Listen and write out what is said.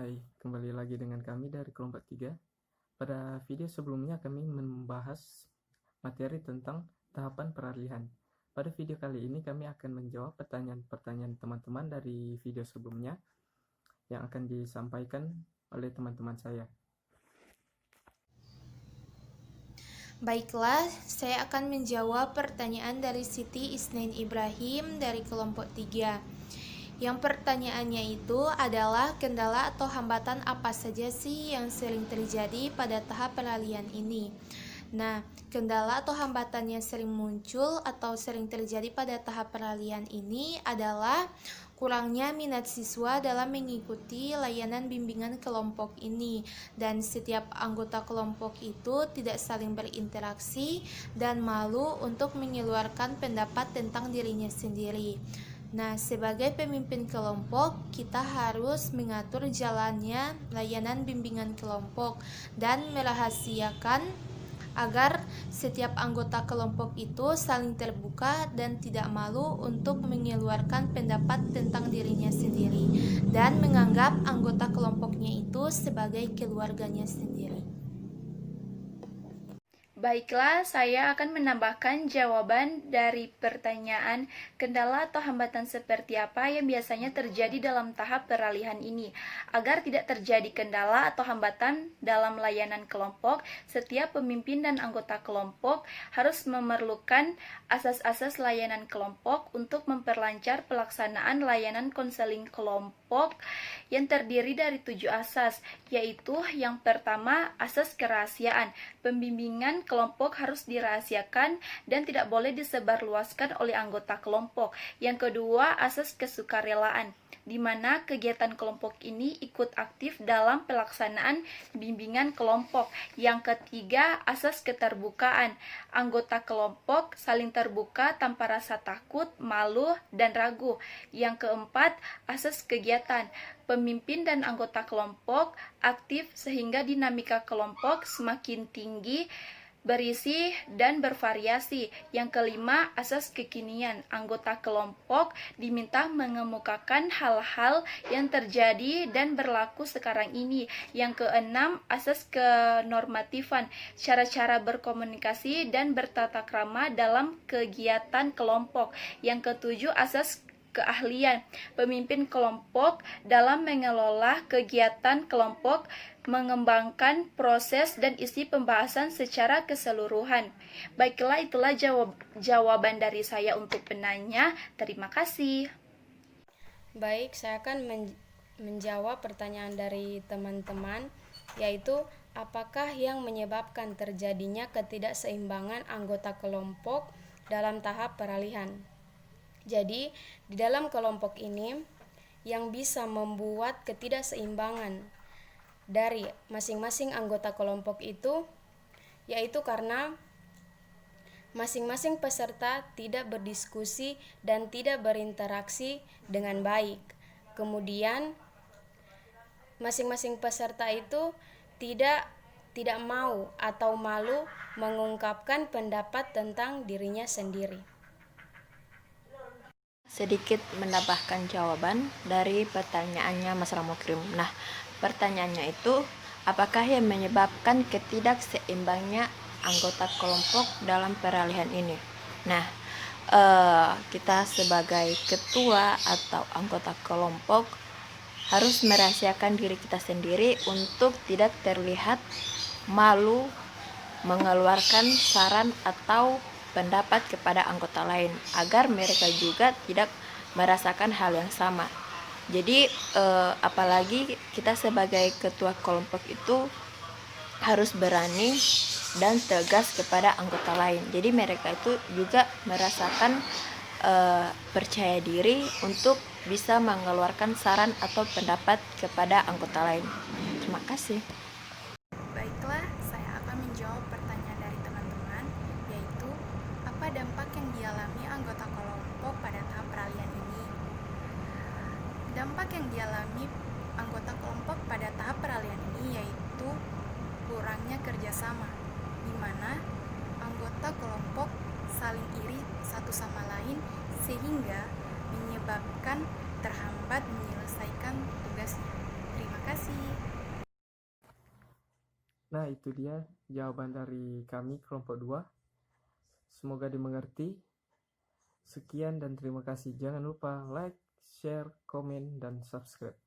Hai, kembali lagi dengan kami dari kelompok 3. Pada video sebelumnya kami membahas materi tentang tahapan peralihan. Pada video kali ini kami akan menjawab pertanyaan-pertanyaan teman-teman dari video sebelumnya yang akan disampaikan oleh teman-teman saya. Baiklah, saya akan menjawab pertanyaan dari Siti Isnain Ibrahim dari kelompok 3. Yang pertanyaannya itu adalah kendala atau hambatan apa saja sih yang sering terjadi pada tahap peralihan ini? Nah, kendala atau hambatan yang sering muncul atau sering terjadi pada tahap peralihan ini adalah kurangnya minat siswa dalam mengikuti layanan bimbingan kelompok ini, dan setiap anggota kelompok itu tidak saling berinteraksi dan malu untuk mengeluarkan pendapat tentang dirinya sendiri. Nah, sebagai pemimpin kelompok, kita harus mengatur jalannya layanan bimbingan kelompok dan merahasiakan agar setiap anggota kelompok itu saling terbuka dan tidak malu untuk mengeluarkan pendapat tentang dirinya sendiri dan menganggap anggota kelompoknya itu sebagai keluarganya sendiri. Baiklah, saya akan menambahkan jawaban dari pertanyaan kendala atau hambatan seperti apa yang biasanya terjadi dalam tahap peralihan ini. Agar tidak terjadi kendala atau hambatan dalam layanan kelompok, setiap pemimpin dan anggota kelompok harus memerlukan asas-asas layanan kelompok untuk memperlancar pelaksanaan layanan konseling kelompok yang terdiri dari 7 asas, yaitu yang pertama, asas kerahasiaan. Pembimbingan kelompok harus dirahasiakan dan tidak boleh disebarluaskan oleh anggota kelompok. Yang kedua, asas kesukarelaan, di mana kegiatan kelompok ini ikut aktif dalam pelaksanaan bimbingan kelompok. Yang ketiga, asas keterbukaan. Anggota kelompok saling terbuka tanpa rasa takut, malu, dan ragu. Yang keempat, asas kegiatan. Pemimpin dan anggota kelompok aktif sehingga dinamika kelompok semakin tinggi, berisi, dan bervariasi. Yang kelima, asas kekinian. Anggota kelompok diminta mengemukakan hal-hal yang terjadi dan berlaku sekarang ini. Yang keenam, asas kenormatifan. Cara-cara berkomunikasi dan bertata krama dalam kegiatan kelompok. Yang ketujuh, asas keahlian pemimpin kelompok dalam mengelola kegiatan kelompok, mengembangkan proses dan isi pembahasan secara keseluruhan. Baiklah, itulah jawaban dari saya untuk penanya. Terima kasih. Baik, saya akan menjawab pertanyaan dari teman-teman, yaitu apakah yang menyebabkan terjadinya ketidakseimbangan anggota kelompok dalam tahap peralihan. Jadi, di dalam kelompok ini yang bisa membuat ketidakseimbangan dari masing-masing anggota kelompok itu yaitu karena masing-masing peserta tidak berdiskusi dan tidak berinteraksi dengan baik. Kemudian masing-masing peserta itu tidak mau atau malu mengungkapkan pendapat tentang dirinya sendiri. Sedikit menambahkan jawaban dari pertanyaannya Mas Ramokrim. Nah, pertanyaannya itu, apakah yang menyebabkan ketidakseimbangnya anggota kelompok dalam peralihan ini? Nah, kita sebagai ketua atau anggota kelompok harus merahasiakan diri kita sendiri untuk tidak terlihat malu mengeluarkan saran atau pendapat kepada anggota lain, agar mereka juga tidak merasakan hal yang sama. Jadi apalagi kita sebagai ketua kelompok itu harus berani dan tegas kepada anggota lain. Jadi mereka itu juga merasakan percaya diri untuk bisa mengeluarkan saran atau pendapat kepada anggota lain. Terima kasih. Baiklah, saya akan menjawab pertanyaan dari teman-teman, yaitu apa dampak yang dialami anggota kelompok pada tahap peralihan ini. Dampak yang dialami anggota kelompok pada tahap peralihan ini yaitu kurangnya kerjasama, di mana anggota kelompok saling iri satu sama lain sehingga menyebabkan terhambat menyelesaikan tugasnya. Terima kasih. Nah, itu dia jawaban dari kami kelompok 2. Semoga dimengerti. Sekian dan terima kasih. Jangan lupa like, share, komen, dan subscribe.